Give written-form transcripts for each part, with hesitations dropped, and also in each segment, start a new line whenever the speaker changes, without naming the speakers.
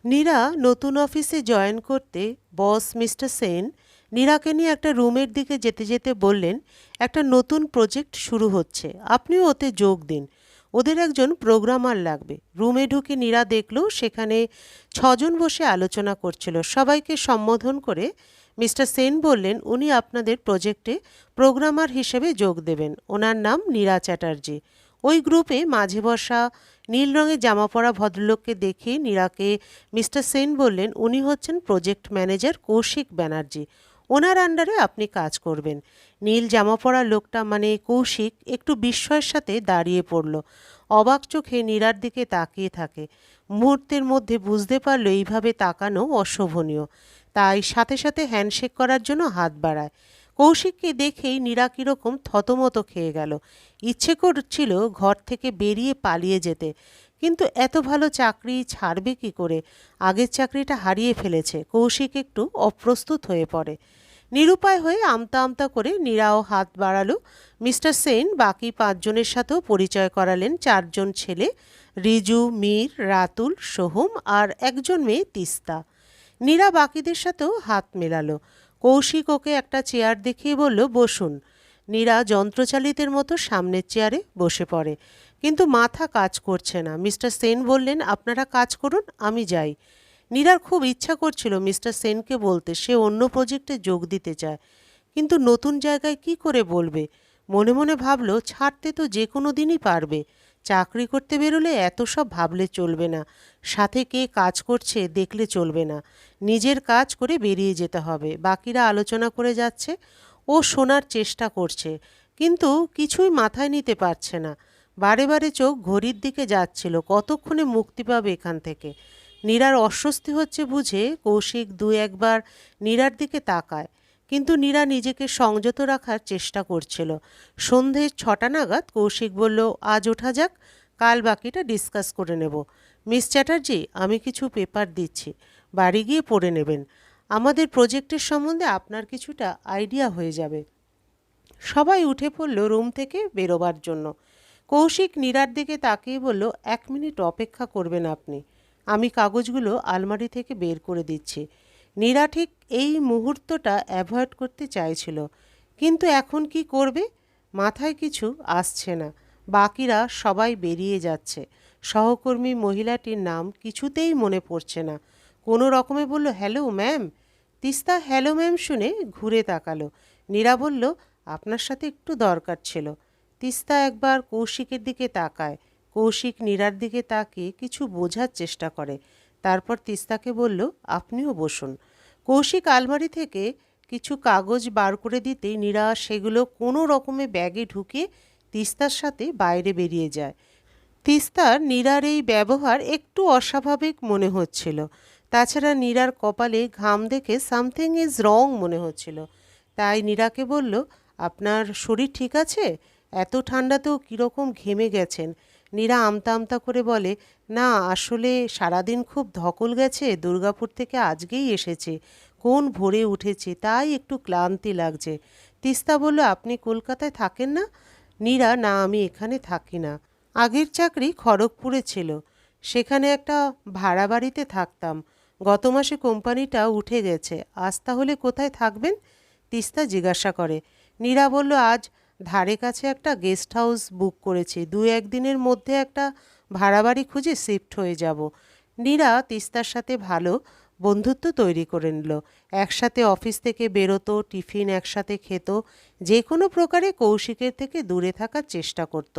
নীরা নতুন অফিসে জয়েন করতে বস মিস্টার সেন নীরাকে নিয়ে একটা রুমের দিকে যেতে যেতে বললেন, একটা নতুন প্রজেক্ট শুরু হচ্ছে, আপনিও ওতে যোগ দিন। ওদের একজন প্রোগ্রামার লাগবে। রুমে ঢুকে নীরা দেখল সেখানে 6 জন বসে আলোচনা করছিল। সবাইকে সম্বোধন করে মিস্টার সেন বললেন, উনি আপনাদের প্রজেক্টে প্রোগ্রামার হিসেবে যোগ দেবেন। ওনার নাম নীরা চ্যাটার্জি। ওই গ্রুপে মাঝে বসা নীল রঙের জামা পরা ভদ্রলোককে দেখে নীরাকে মিস্টার সেন বললেন, উনি হচ্ছেন প্রজেক্ট ম্যানেজার কৌশিক ব্যানার্জি। ওনার আন্ডারে আপনি কাজ করবেন। নীল জামা পরা লোকটা মানে কৌশিক একটু বিস্ময়ের সাথে দাঁড়িয়ে পড়ল। অবাক চোখে নীরার দিকে তাকিয়ে থাকে। মুহূর্তের মধ্যে বুঝতে পারল এইভাবে তাকানো অশোভনীয়। তাই সাথে সাথে হ্যান্ডশেক করার জন্য হাত বাড়ায়। কৌশিককে দেখেই নীরা কীরকম থতমত খেয়ে গেল। ইচ্ছে করছিল ঘর থেকে বেরিয়ে পালিয়ে যেতে, কিন্তু এত ভালো চাকরি ছাড়বে কি করে? আগের চাকরিটা হারিয়ে ফেলেছে। কৌশিক একটু অপ্রস্তুত হয়ে পড়ে। নিরুপায় হয়ে আমতা আমতা করে নীরাও হাত বাড়ালো। মিস্টার সেন বাকি 5 জনের সাথেও পরিচয় করালেন। 4 জন ছেলে, রিজু, মীর, রাতুল, সোহম আর একজন মেয়ে তিস্তা। নীরা বাকিদের সাথেও হাত মেলালো। কৌশিক ওকে একটা চেয়ার দেখিয়ে বলল, বসুন। নীরা যন্ত্রচালিতের মতো সামনের চেয়ারে বসে পড়ে, কিন্তু মাথা কাজ করছে না। মিস্টার সেন বললেন, আপনারা কাজ করুন, আমি যাই। নীরার খুব ইচ্ছা করছিল মিস্টার সেনকে বলতে সে অন্য প্রজেক্টে যোগ দিতে চায়, কিন্তু নতুন জায়গায় কি করে বলবে? মনে মনে ভাবল, ছাড়তে তো যে কোনো দিনই পারবে। চাকরি করতে বেরোলে এত সব ভাবলে চলবে না। সাথে কে কাজ করছে দেখলে চলবে না। নিজের কাজ করে বেরিয়ে যেতে হবে। বাকিরা আলোচনা করে যাচ্ছে, ও শোনার চেষ্টা করছে, কিন্তু কিছুই মাথায় নিতে পারছে না। বারে বারে চোখ ঘড়ির দিকে যাচ্ছিল, কতক্ষণে মুক্তি পাবে এখান থেকে। নীরার অস্বস্তি হচ্ছে বুঝে কৌশিক 2-1 বার নীরার দিকে তাকায়, কিন্তু নীরা নিজেকে সংযত রাখার চেষ্টা করছিল। সন্ধে 6টা নাগাদ কৌশিক বলল, আজ ওঠা যাক, কাল বাকিটা ডিসকাস করে নেব। মিস চ্যাটার্জি, আমি কিছু পেপার দিচ্ছি, বাড়ি গিয়ে পড়ে নেবেন। আমাদের প্রজেক্টের সম্বন্ধে আপনার কিছুটা আইডিয়া হয়ে যাবে। সবাই উঠে পড়ল রুম থেকে বেরোবার জন্য। কৌশিক নীরার দিকে তাকিয়ে বলল, 1 মিনিট অপেক্ষা করবেন আপনি, আমি কাগজগুলো আলমারি থেকে বের করে দিচ্ছি। নীরা ঠিক এই মুহূর্তটা অ্যাভয়েড করতে চাইছিল, কিন্তু এখন কি করবে? মাথায় কিছু আসছে না। বাকিরা সবাই বেরিয়ে যাচ্ছে। সহকর্মী মহিলাটির নাম কিছুতেই মনে পড়ছে না। কোনো রকমে বলল, hello ma'am. Teesta hello ma'am শুনে ঘুরে তাকালো। নীরা বলল, আপনার সাথে একটু দরকার ছিল। তিস্তা একবার কৌশিকের দিকে তাকায়। কৌশিক নীরার দিকে তাকিয়ে কিছু বোঝার চেষ্টা করে। তারপর তিস্তাকে বলল, আপনিও বসুন। কৌশিক আলমারি থেকে কিছু কাগজ বার করে দিতেই নীরা সেগুলো কোনো রকমে ব্যাগে ঢুকিয়ে তিস্তার সাথে বাইরে বেরিয়ে যায়। তিস্তার নীরার এই ব্যবহার একটু অস্বাভাবিক মনে হচ্ছিল। তাছাড়া নীরার কপালে ঘাম দেখে সামথিং ইজ রং মনে হচ্ছিল। তাই নীরাকে বলল, আপনার শরীর ঠিক আছে? এত ঠান্ডাতেও কীরকম ঘেমে গেছেন। নীরা আমতা আমতা করে বলে, না আসলে সারাদিন খুব ধকল গেছে, দুর্গাপুর থেকে আজকেই এসেছি, কোন ভোরে উঠেছি, তাই একটু ক্লান্তি লাগছে। তিস্তা বলল, আপনি কলকাতায় থাকেন না? নীরা, না আমি এখানে থাকি না, আগের চাকরি খড়গপুরে ছিল, সেখানে একটা ভাড়া বাড়িতে থাকতাম। গত মাসে কোম্পানিটা উঠে গেছে। আজ তাহলে কোথায় থাকবেন? তিস্তা জিজ্ঞাসা করে। নীরা বলল, আজ ধারে কাছে একটা গেস্ট হাউস বুক করেছি, 2-1 দিনের মধ্যে একটা ভাড়া বাড়ি খুঁজে শিফট হয়ে যাব। নীরা তিস্তার সাথে ভালো বন্ধুত্ব তৈরি করে নিল। একসাথে অফিস থেকে বেরোতো, টিফিন একসাথে খেত, যে কোনো প্রকারে কৌশিকের থেকে দূরে থাকার চেষ্টা করত।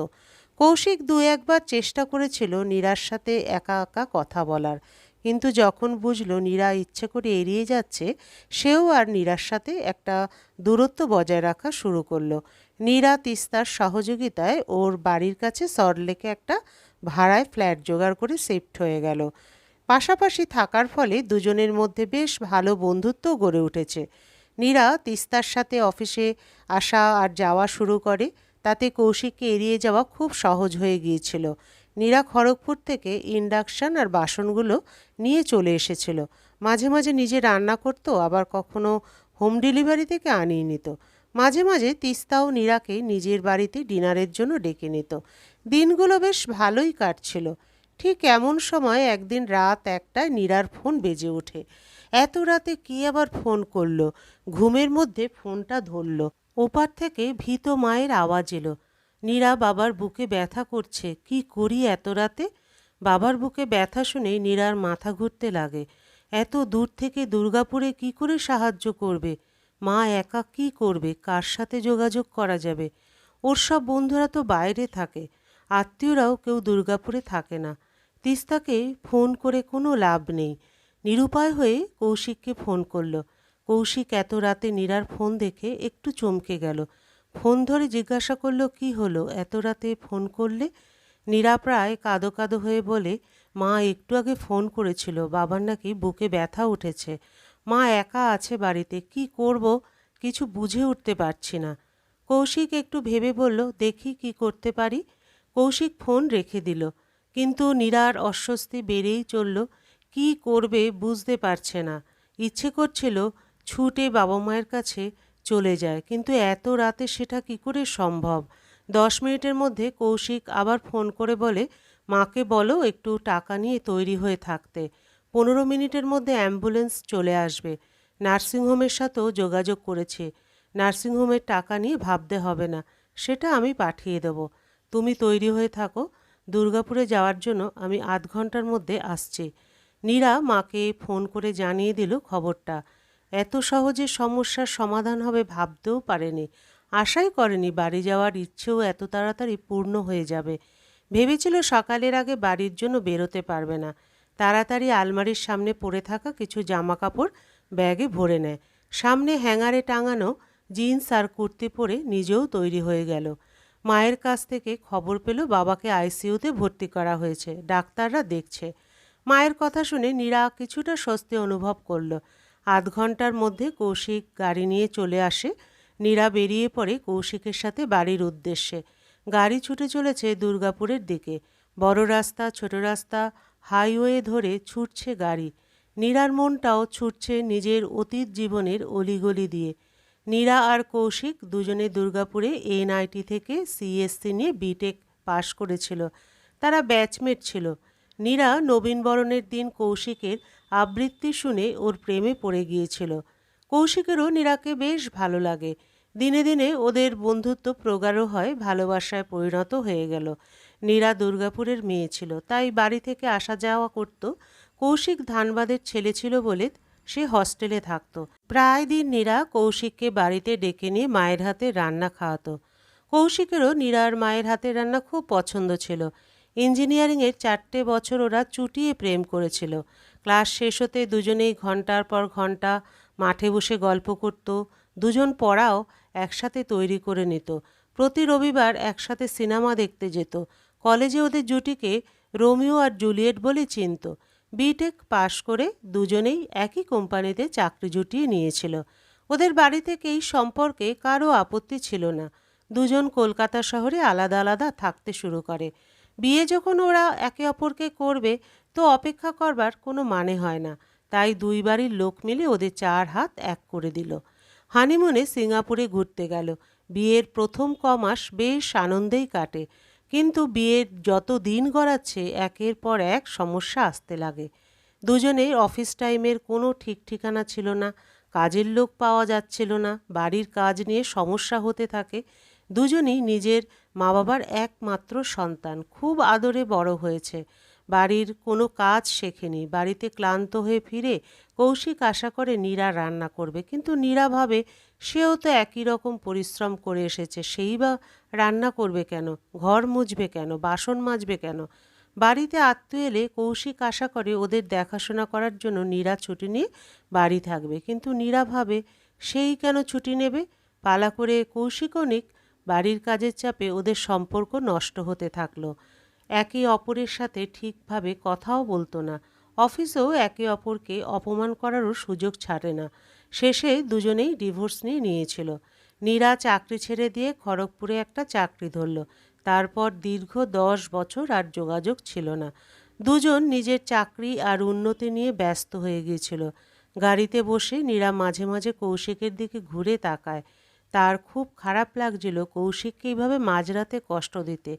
কৌশিক 2-1 বার চেষ্টা করেছিল নীরার সাথে একা একা কথা বলার, কিন্তু যখন বুঝল নীরা ইচ্ছে করে এড়িয়ে যাচ্ছে, সেও আর নীরার সাথে একটা দূরত্ব বজায় রাখা শুরু করলো। নীরা তিস্তার সহযোগিতায় ওর বাড়ির কাছে সল্টলেকে একটা ভাড়ায় ফ্ল্যাট জোগাড় করে শিফট হয়ে গেল। পাশাপাশি থাকার ফলে দুজনের মধ্যে বেশ ভালো বন্ধুত্ব গড়ে উঠেছে। নীরা তিস্তার সাথে অফিসে আসা আর যাওয়া শুরু করে, তাতে কৌশিককে এড়িয়ে যাওয়া খুব সহজ হয়ে গিয়েছিল। নীরা খড়গপুর থেকে ইন্ডাকশন আর বাসনগুলো নিয়ে চলে এসেছিল। মাঝে মাঝে নিজে রান্না করতো, আবার কখনো হোম ডেলিভারি থেকে আনিয়ে নিত। মাঝে মাঝে তিস্তাও নীরাকে নিজের বাড়িতে ডিনারের জন্য ডেকে নিত। দিনগুলো বেশ ভালোই কাটছিল। ঠিক এমন সময় একদিন রাত 1টায় নীরার ফোন বেজে ওঠে। এত রাতে কে আবার ফোন করলো? ঘুমের মধ্যে ফোনটা ধরল। ওপার থেকে ভীত মায়ের আওয়াজ এলো। নীরা বাবার বুকে ব্যথা করছে, কি করি এত রাতে? বাবার বুকে ব্যথা শুনে নীরার মাথা ঘুরতে লাগে। এত দূর থেকে দুর্গাপুরে কি করে সাহায্য করবে? মা একা কি করবে? কার সাথে যোগাযোগ করা যাবে? ওর সব বন্ধুরা তো বাইরে থাকে, আত্মীয়রাও কেউ দুর্গাপুরে থাকে না। তিস্তাকে ফোন করে কোনো লাভ নেই। নিরুপায় হয়ে কৌশিককে ফোন করলো। কৌশিক এত রাতে নীরার ফোন দেখে একটু চমকে গেল। ফোন ধরে জিজ্ঞাসা করলো, কি হলো, এত রাতে ফোন করলে? নীরা প্রায় কাঁদো কাঁদো হয়ে বলে, মা একটু আগে ফোন করেছিল, বাবার নাকি বুকে ব্যথা উঠেছে। মা একা আছে বাড়িতে, কি করব কিছু বুঝে উঠতে পারছি না। কৌশিক একটু ভেবে বলল, দেখি কি করতে পারি। কৌশিক ফোন রেখে দিল। কিন্তু নীরার অস্বস্তি বেড়েই চলল। কি করবে বুঝতে পারছে না। ইচ্ছে করছিল ছুটে বাবা মায়ের কাছে চলে যায়, কিন্তু এত রাতে সেটা কি করে সম্ভব? 10 মিনিটের মধ্যে কৌশিক আবার ফোন করে বলে, মাকে বলো একটু টাকা নিয়ে তৈরি হয়ে থাকতে। 15 মিনিটের মধ্যে অ্যাম্বুলেন্স চলে আসবে। নার্সিংহোমের সাথেও যোগাযোগ করেছে। নার্সিংহোমের টাকা নিয়ে ভাবতে হবে না, সেটা আমি পাঠিয়ে দেব। তুমি তৈরি হয়ে থাকো, দুর্গাপুরে যাওয়ার জন্য আমি আধ ঘন্টার মধ্যে আসছি। নীরা মাকে ফোন করে জানিয়ে দিল খবরটা। এত সহজে সমস্যার সমাধান হবে ভাবতেও পারেনি। আশাই করেনি বাড়ি যাওয়ার ইচ্ছেও এত তাড়াতাড়ি পূর্ণ হয়ে যাবে। ভেবেছিল সকালের আগে বাড়ির জন্য বেরোতে পারবে না। তাড়াতাড়ি আলমারির সামনে পড়ে থাকা কিছু জামা কাপড় ব্যাগে ভরে নেয়। সামনে হ্যাঙ্গারে টাঙানো জিন্স আর কুর্তি পরে নিজেও তৈরি হয়ে গেল। মায়ের কাছ থেকে খবর পেল বাবাকে আইসিইউতে ভর্তি করা হয়েছে, ডাক্তাররা দেখছে। মায়ের কথা শুনে নীরা কিছুটা স্বস্তি অনুভব করল। আধ ঘন্টার মধ্যে কৌশিক গাড়ি নিয়ে চলে আসে। নীরা বেরিয়ে পড়ে কৌশিকের সাথে বাড়ির উদ্দেশ্যে। গাড়ি ছুটে চলেছে দুর্গাপুরের দিকে। বড় রাস্তা, ছোট রাস্তা, হাইওয়ে ধরে ছুটছে গাড়ি। নীরার মনটাও ছুটছে নিজের অতীত জীবনের অলিগলি দিয়ে। নীরা আর কৌশিক দুজনে দুর্গাপুরে এনআইটি থেকে সিএসসি নিয়ে বিটেক পাশ করেছিল। তারা ব্যাচমেট ছিল। নীরা নবীনবরণের দিন কৌশিকের আবৃত্তি শুনে ওর প্রেমে পড়ে গিয়েছিল। কৌশিকেরও নীরাকে বেশ ভালো লাগে। দিনে দিনে ওদের বন্ধুত্ব প্রগাঢ় হয়, ভালোবাসায় পরিণত হয়ে গেল। নীরা দুর্গাপুরের মেয়ে ছিল, তাই বাড়ি থেকে আসা যাওয়া করত। কৌশিক ধানবাদের ছেলে ছিল বলে সে হস্টেলে থাকতো। প্রায় দিন নীরা কৌশিককে বাড়িতে ডেকে নিয়ে মায়ের হাতে রান্না খাওয়াতো। কৌশিকেরও নীরার মায়ের হাতের রান্না খুব পছন্দ ছিল। ইঞ্জিনিয়ারিংয়ের 4টে বছর ওরা চুটিয়ে প্রেম করেছিল। ক্লাস শেষ হতে দুজনেই ঘন্টার পর ঘন্টা মাঠে বসে গল্প করত। দুজন পড়াও একসাথে তৈরি করে নিত। প্রতি রবিবার একসাথে সিনেমা দেখতে যেত। কলেজে ওদের জুটিকে রোমিও আর জুলিয়েট বলে চিনত। বিটেক পাশ করে দুজনেই একই কোম্পানিতে চাকরি জুটিয়ে নিয়েছিল। ওদের বাড়ি থেকে এই সম্পর্কে কারো আপত্তি ছিল না। দুজন কলকাতা শহরে আলাদা আলাদা থাকতে শুরু করে। বিয়ে যখন ওরা একে অপরকে করবে, তো অপেক্ষা করবার কোনো মানে হয় না। তাই দুই বাড়ির লোক মিলে ওদের 4 হাত এক করে দিল। হানিমুনে সিঙ্গাপুরে ঘুরতে গেল। বিয়ের প্রথম কমাস বেশ আনন্দেই কাটে। কিন্তু বিয়ের যত দিন গড়াচ্ছে একের পর এক সমস্যা আসতে লাগে। দুজনের অফিস টাইমের কোনো ঠিক ঠিকানা ছিল না। কাজের লোক পাওয়া যাচ্ছিল না। বাড়ির কাজ নিয়ে সমস্যা হতে থাকে। দুজনই নিজের মা বাবার একমাত্র সন্তান। খুব আদরে বড় হয়েছে। বাড়ির কোনো কাজ শেখেনি। বাড়িতে ক্লান্ত হয়ে ফিরে কৌশিক আশা করে নীরা রান্না করবে, কিন্তু নীরা ভাবে সেও তো একই রকম পরিশ্রম করে এসেছে, সেই বা রান্না করবে কেন, ঘর মুছবে কেন, বাসন মাজবে কেন। বাড়িতে আত্মীয় এলে কৌশিক আশা করে ওদের দেখাশোনা করার জন্য নীরা ছুটি নিয়ে বাড়ি থাকবে, কিন্তু নীরা ভাবে সেই কেন ছুটি নেবে। পালা করে কৌশিকও নিক। বাড়ির কাজের চাপে ওদের সম্পর্ক নষ্ট হতে থাকলো। একে অপরের সাথে ঠিকভাবে কথাও বলতো না। অফিসেও একে অপরকে অপমান করারও সুযোগ ছাড়ে না। শেষে দুজনেই ডিভোর্স নিয়ে নিয়েছিল। নীরা চাকরি ছেড়ে দিয়ে খড়গপুরে একটা চাকরি ধরল। তারপর দীর্ঘ 10 বছর আর যোগাযোগ ছিল না। দুজন নিজের চাকরি আর উন্নতি নিয়ে ব্যস্ত হয়ে গিয়েছিল। গাড়িতে বসে নীরা মাঝে মাঝে কৌশিকের দিকে ঘুরে তাকায়। তার খুব খারাপ লাগছিল কৌশিককে এইভাবে মাঝরাতে কষ্ট দিতে।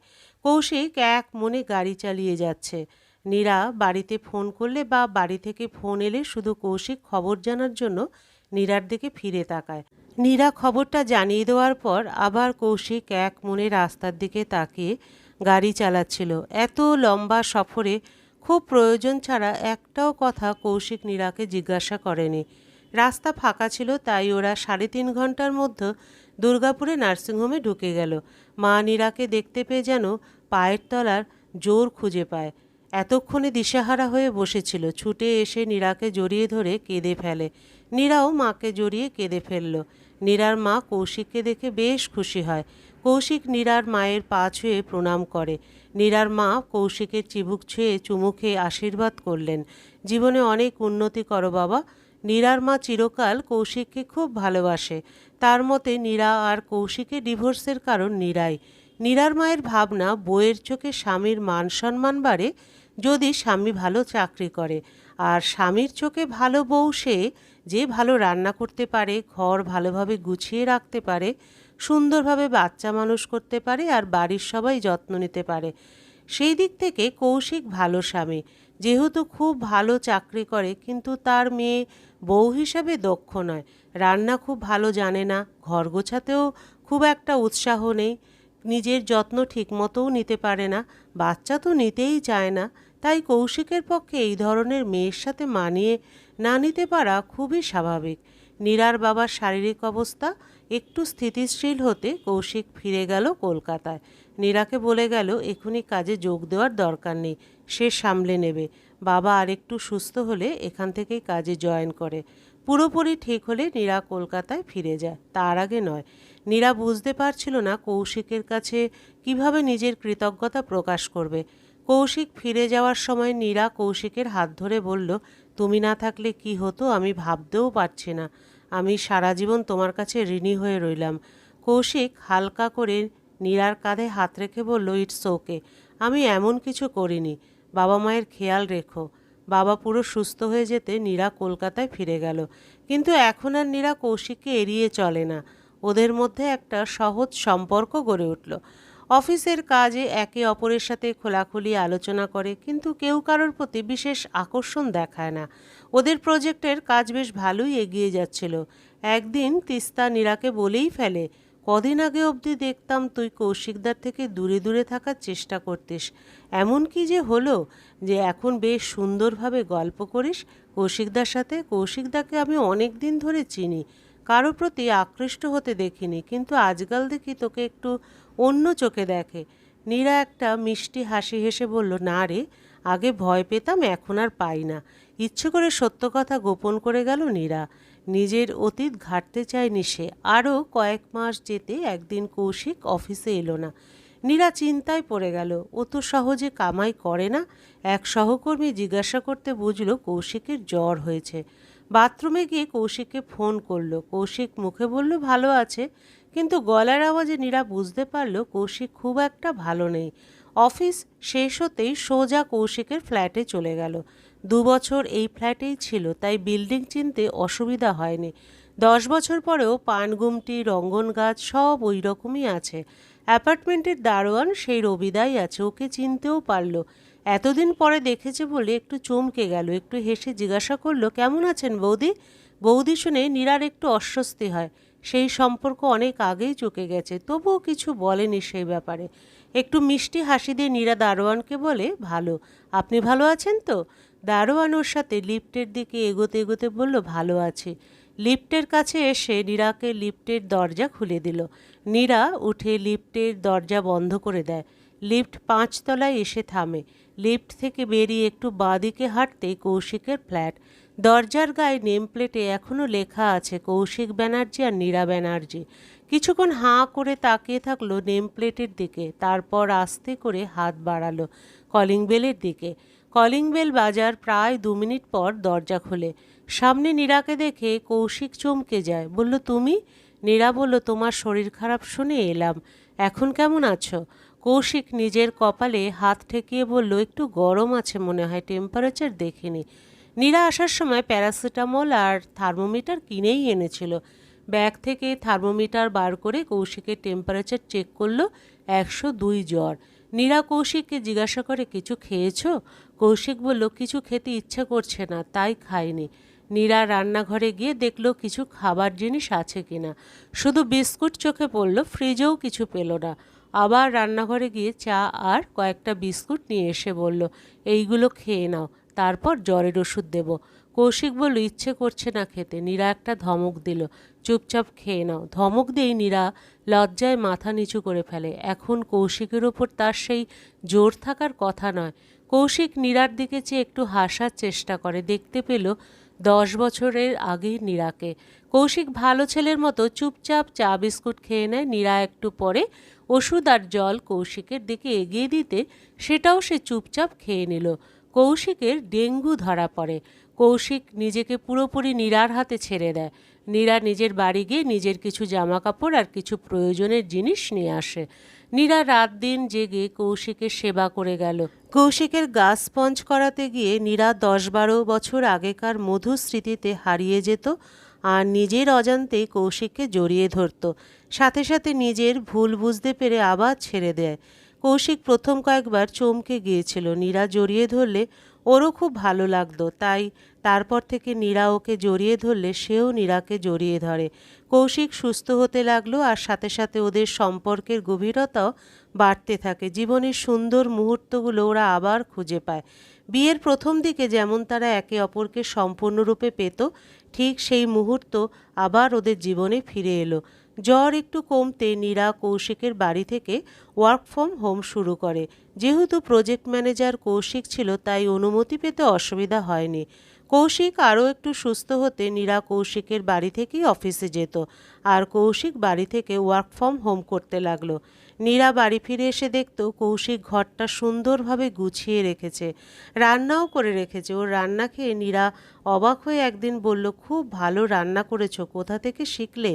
কৌশিক এক মনে গাড়ি চালিয়ে যাচ্ছে। নীরা বাড়িতে ফোন করলে বা বাড়ি থেকে ফোন এলে শুধু কৌশিক খবর জানার জন্য নীরার দিকে ফিরে তাকায়। নীরা খবরটা জানিয়ে দেওয়ার পর আবার কৌশিক এক মনে রাস্তার দিকে তাকিয়ে গাড়ি চালাচ্ছিল। এত লম্বা সফরে খুব প্রয়োজন ছাড়া একটাও কথা কৌশিক নীরাকে জিজ্ঞাসা করেনি। রাস্তা ফাঁকা ছিল, তাই ওরা 3.5 ঘন্টার মধ্যে দুর্গাপুরে নার্সিংহোমে ঢুকে গেল। মা নীরাকে দেখতে পেয়ে যেন পায়ের তলার জোর খুঁজে পায়। এতক্ষণে দিশেহারা হয়ে বসেছিল, ছুটে এসে নীরাকে জড়িয়ে ধরে কেঁদে ফেলে। নীরাও মাকে জড়িয়ে কেঁদে ফেলল। নীরার মা কৌশিককে দেখে বেশ খুশি হয়। কৌশিক নীরার মায়ের পা ছুঁয়ে প্রণাম করে। নীরার মা কৌশিকের চিবুক ছুঁয়ে চুমু খেয়ে আশীর্বাদ করলেন, জীবনে অনেক উন্নতি করো বাবা। নীরার মা চিরকাল কৌশিককে খুব ভালোবাসে। তার মতে নীরা আর কৌশিকের ডিভোর্সের কারণ নীরাই। নীরার মায়ের ভাবনা, বউয়ের চোখে স্বামীর মান সম্মান বাড়ে যদি স্বামী ভালো চাকরি করে, আর স্বামীর চোখে ভালো বউ সে যে ভালো রান্না করতে পারে, ঘর ভালোভাবে গুছিয়ে রাখতে পারে, সুন্দরভাবে বাচ্চা মানুষ করতে পারে আর বাড়ির সবাই যত্ন নিতে পারে। সেই দিক থেকে কৌশিক ভালো স্বামী। যেহেতু খুব ভালো চাকরি করে, কিন্তু তার মেয়ে বউ হিসাবে দক্ষ নয়, রান্না খুব ভালো জানে না, ঘর গোছাতেও খুব একটা উৎসাহ নেই, নিজের যত্ন ঠিকমতোও নিতে পারে না, বাচ্চা তো নিতেই চায় না। তাই কৌশিকের পক্ষে এই ধরনের মেয়ের সাথে মানিয়ে না নিতে পারা খুবই স্বাভাবিক। নীরার বাবার শারীরিক অবস্থা একটু স্থিতিশীল হতে কৌশিক ফিরে গেল কলকাতায়। নীরাকে বলে গেল এখনই কাজে যোগ দেওয়ার দরকার নেই, সে সামলে নেবে। বাবা আরেকটু সুস্থ হলে এখান থেকেই কাজে জয়েন করে। পুরোপুরি ঠিক হলে নীরা কলকাতায় ফিরে যায়, তার আগে নয়। নীরা বুঝতে পারছিল না কৌশিকের কাছে কিভাবে নিজের কৃতজ্ঞতা প্রকাশ করবে। কৌশিক ফিরে যাওয়ার সময় নীরা কৌশিকের হাত ধরে বলল, তুমি না থাকলে কি হতো আমি ভাবতেও পারছি না। আমি সারা জীবন তোমার কাছে ঋণী হয়ে রইলাম। কৌশিক হালকা করে নীরার কাঁধে হাত রেখে বলল, ইটস ওকে, আমি এমন কিছু করিনি, বাবা মায়ের খেয়াল রেখো। বাবা পুরো সুস্থ হয়ে যেতে নীরা কলকাতায় ফিরে গেল। কিন্তু এখন আর নীরা কৌশিককে এড়িয়ে চলে না। ওদের মধ্যে একটা সহজ সম্পর্ক গড়ে উঠল। অফিসের কাজে একে অপরের সাথে খোলাখুলি আলোচনা করে, কিন্তু কেউ কারোর প্রতি বিশেষ আকর্ষণ দেখায় না। ওদের প্রজেক্টের কাজ বেশ ভালোই এগিয়ে যাচ্ছিল। একদিন তিস্তা নীরাকে বলেই ফেলে, কদিন আগে অবধি দেখতাম তুই কৌশিকদার থেকে দূরে দূরে থাকার চেষ্টা করতিস, এমন কি যে হলো যে এখন বেশ সুন্দরভাবে গল্প করিস কৌশিকদার সাথে? কৌশিকদাকে আমি অনেক দিন ধরে চিনি, কারো প্রতি আকৃষ্ট হতে দেখিনি, কিন্তু আজকাল দেখি তোকে একটু অন্য চোখে দেখে। নীরা একটা মিষ্টি হাসি হেসে বলল, না রে, আগে ভয় পেতাম, এখন আর পাই না। ইচ্ছে করে সত্য কথা গোপন করে গেল নীরা। নিজের অতীত ঘাঁটতে চায়নি সে। আরও কয়েক মাস যেতে একদিন কৌশিক অফিসে এলো না। নীরা চিন্তায় পড়ে গেল, ও তো সহজে কামাই করে না। এক সহকর্মী জিজ্ঞাসা করতে বুঝলো কৌশিকের জ্বর হয়েছে। বাথরুমে গিয়ে কৌশিককে ফোন করলো। কৌশিক মুখে বলল ভালো আছে, কিন্তু গলার আওয়াজে নীরা বুঝতে পারল কৌশিক খুব একটা ভালো নেই। অফিস শেষ হতেই সোজা কৌশিকের ফ্ল্যাটে চলে গেল। 2 বছর এই ফ্ল্যাটেই ছিল, তাই বিল্ডিং চিনতে অসুবিধা হয়নি। 10 বছর পরেও পানগুমটি, রঙ্গন গাছ সব ওই রকমই আছে। অ্যাপার্টমেন্টের দারোয়ান সেই রবিদাই আছে, ওকে চিনতেও পারল। এতদিন পরে দেখেছে বলে একটু চমকে গেল, একটু হেসে জিজ্ঞাসা করলো, কেমন আছেন বৌদি? বৌদি শুনে নীরার একটু অস্বস্তি হয়। সেই সম্পর্ক অনেক আগেই চুকে গেছে, তবুও কিছু বলেনি সেই ব্যাপারে। একটু মিষ্টি হাসি দিয়ে নীরা দারোয়ানকে বলে, ভালো, আপনি ভালো আছেন তো? দারোয়ান ওর সাথে লিফটের দিকে এগোতে এগোতে বলল, ভালো আছি। লিফটের কাছে এসে নীরাকে লিফটের দরজা খুলে দিল। নীরা উঠে লিফটের দরজা বন্ধ করে দেয়। লিফট 5 তলায় এসে থামে। লিফট থেকে বেরিয়ে একটু বাঁদিকে হাঁটতেই কৌশিকের ফ্ল্যাট। দরজার গায়ে নেম প্লেটে এখনও লেখা আছে কৌশিক ব্যানার্জি আর নীরা ব্যানার্জি। কিছুক্ষণ হাঁ করে তাকিয়ে থাকলো নেম প্লেটের দিকে, তারপর আস্তে করে হাত বাড়ালো কলিং বেলের দিকে। কলিং বেল বাজার প্রায় 2 মিনিট পর দরজা খোলে। সামনে নীরাকে দেখে কৌশিক চমকে যায়, বলল, তুমি? নীরা বলল, তোমার শরীর খারাপ শুনে এলাম। এখন কেমন আছো? কৌশিক নিজের কপালে হাত ঠেকিয়ে বলল, একটু গরম আছে মনে হয়, টেম্পারেচার দেখিনি। নীরা আসার সময় প্যারাসিটামল আর থার্মোমিটার কিনেই এনেছিল। ব্যাগ থেকে থার্মোমিটার বার করে কৌশিকের টেম্পারেচার চেক করলো, 102 জ্বর। নীরা কৌশিককে জিজ্ঞাসা করে, কিছু খেয়েছো? কৌশিক বলল, কিছু খেতে ইচ্ছে করছে না, তাই খাইনি। নীরা রান্নাঘরে গিয়ে দেখলো কিছু খাবার জিনিস আছে কিনা। শুধু বিস্কুট চোখে পড়ল, ফ্রিজেও কিছু পেল না। আবার রান্নাঘরে গিয়ে চা আর কয়েকটা বিস্কুট নিয়ে এসে বলল, এইগুলো খেয়ে নাও, তারপর জ্বরের ওষুধ দেব। কৌশিক বলল, ইচ্ছে করছে না খেতে। নীরা একটা ধমক দিল, চুপচাপ খেয়ে নাও। ধমক দিয়েই নীরা লজ্জায় মাথা নিচু করে ফেলে। এখন কৌশিকের ওপর তার সেই জোর থাকার কথা নয়। কৌশিক নীরার দিকে চেয়ে একটু হাসার চেষ্টা করে। দেখতে পেল 10 বছরের আগের নীরাকে। কৌশিক ভালো ছেলের মতো চুপচাপ চা বিস্কুট খেয়ে নেয়। নীরা একটু পরে ওষুধ আর জল কৌশিকের দিকে এগিয়ে দিতে সেটাও সে চুপচাপ খেয়ে নিল। কৌশিকের ডেঙ্গু ধরা পড়ে। কৌশিক নিজেকে পুরোপুরি নীরার হাতে ছেড়ে দেয়। নীরা নিজের বাড়ি গিয়ে নিজের কিছু জামাকাপড় আর কিছু প্রয়োজনের জিনিস নিয়ে আসে। নীরা রাত দিন জেগে কৌশিকের সেবা করে গেল। কৌশিকের গা স্পঞ্জ করাতে গিয়ে নীরা 10-12 বছর আগেকার মধুর স্মৃতিতে হারিয়ে যেত আর নিজের অজান্তেই কৌশিককে জড়িয়ে ধরত। সাথে সাথে নিজের ভুল বুঝতে পেরে আবার ছেড়ে দেয়। কৌশিক প্রথম কয়েকবার চমকে গিয়েছিল। নীরা জড়িয়ে ধরলে ওরও খুব ভালো লাগতো, তাই তারপর থেকে নীরা ওকে জড়িয়ে ধরলে সেও নীরাকে জড়িয়ে ধরে। কৌশিক সুস্থ হতে লাগলো আর সাথে সাথে ওদের সম্পর্কের গভীরতাও বাড়তে থাকে। জীবনের সুন্দর মুহূর্তগুলো ওরা আবার খুঁজে পায়। বিয়ের প্রথম দিকে যেমন তারা একে অপরকে সম্পূর্ণরূপে পেত, ঠিক সেই মুহূর্ত আবার ওদের জীবনে ফিরে এলো। জ্বর একটু কমতে নীরা কৌশিকের বাড়ি থেকে ওয়ার্ক ফ্রম হোম শুরু করে। যেহেতু প্রজেক্ট ম্যানেজার কৌশিক ছিল, তাই অনুমতি পেতে অসুবিধা হয়নি। কৌশিক আরও একটু সুস্থ হতে নীরা কৌশিকের বাড়ি থেকেই অফিসে যেত আর কৌশিক বাড়ি থেকে ওয়ার্ক ফ্রম হোম করতে লাগলো। নীরা বাড়ি ফিরে এসে দেখতো কৌশিক ঘরটা সুন্দরভাবে গুছিয়ে রেখেছে, রান্নাও করে রেখেছে। ওর রান্না খেয়ে নীরা অবাক হয়ে একদিন বলল, খুব ভালো রান্না করেছো, কোথা থেকে শিখলে?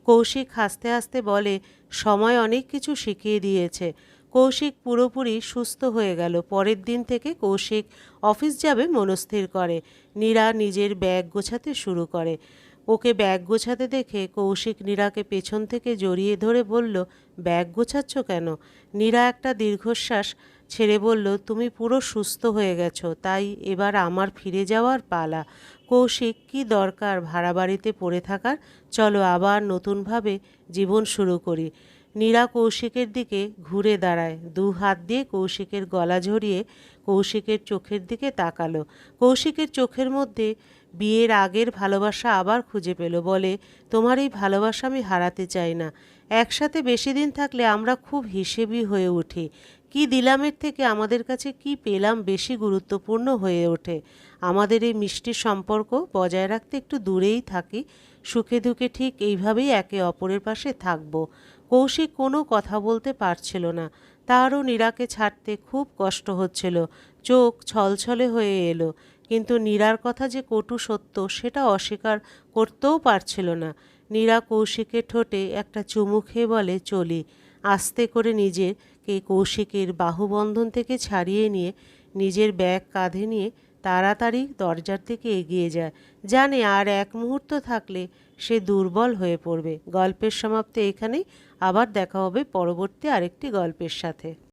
কৌশিক হাসতে হাসতে বলে, সময় অনেক কিছু শিখিয়ে দিয়েছে। কৌশিক পুরোপুরি সুস্থ হয়ে গেল। পরের দিন থেকে কৌশিক অফিস যাবে মনস্থির করে। নীরা নিজের ব্যাগ গোছাতে শুরু করে। ওকে ব্যাগ গোছাতে দেখে কৌশিক নীরাকে পেছন থেকে জড়িয়ে ধরে বলল, ব্যাগ গোছাচ্ছ কেন? নীরা একটা দীর্ঘশ্বাস ছেড়ে বলল, তুমি পুরো সুস্থ হয়ে গেছো, তাই এবার আমার ফিরে যাওয়ার পালা। কৌশিক, কি দরকার ভাড়া বাড়িতে পড়ে থাকার? চলো আবার নতুনভাবে জীবন শুরু করি। নীরা কৌশিকের দিকে ঘুরে দাঁড়ায়, 2 হাত দিয়ে কৌশিকের গলা ঝরিয়ে কৌশিকের চোখের দিকে তাকালো। কৌশিকের চোখের মধ্যে বিয়ের আগের ভালোবাসা আবার খুঁজে পেল। বলে, তোমার এই ভালোবাসা আমি হারাতে চাই না। একসাথে বেশি দিন থাকলে আমরা খুব হিসেবি হয়ে উঠি। কি দিলামের থেকে আমাদের কাছে কি পেলাম বেশি গুরুত্বপূর্ণ হয়ে ওঠে। আমাদের এই মিষ্টি সম্পর্ক বজায় রাখতে একটু দূরেই থাকি। সুখে দুঃখে ঠিক এইভাবেই একে অপরের পাশে থাকব। কৌশিক কোনো কথা বলতে পারছিল না। তারও নীরাকে ছাড়তে খুব কষ্ট হচ্ছিল। চোখ ছলছলে হয়ে এলো, কিন্তু নীরার কথা যে কটু সত্য সেটা অস্বীকার করতেও পারছিল না। নীরা কৌশিকের ঠোঁটে একটা চুমু খেয়ে বলে, চলি। আস্তে করে নিজেকে কৌশিকের বাহুবন্ধন থেকে ছাড়িয়ে নিয়ে নিজের ব্যাগ কাঁধে নিয়ে তাড়াতাড়ি দরজার দিকে এগিয়ে যায়। জানে আর এক মুহূর্ত থাকলে সে দুর্বল হয়ে পড়বে। গল্পের সমাপ্তি এখানেই। আবার দেখা হবে পরবর্তী আরেকটি গল্পের সাথে।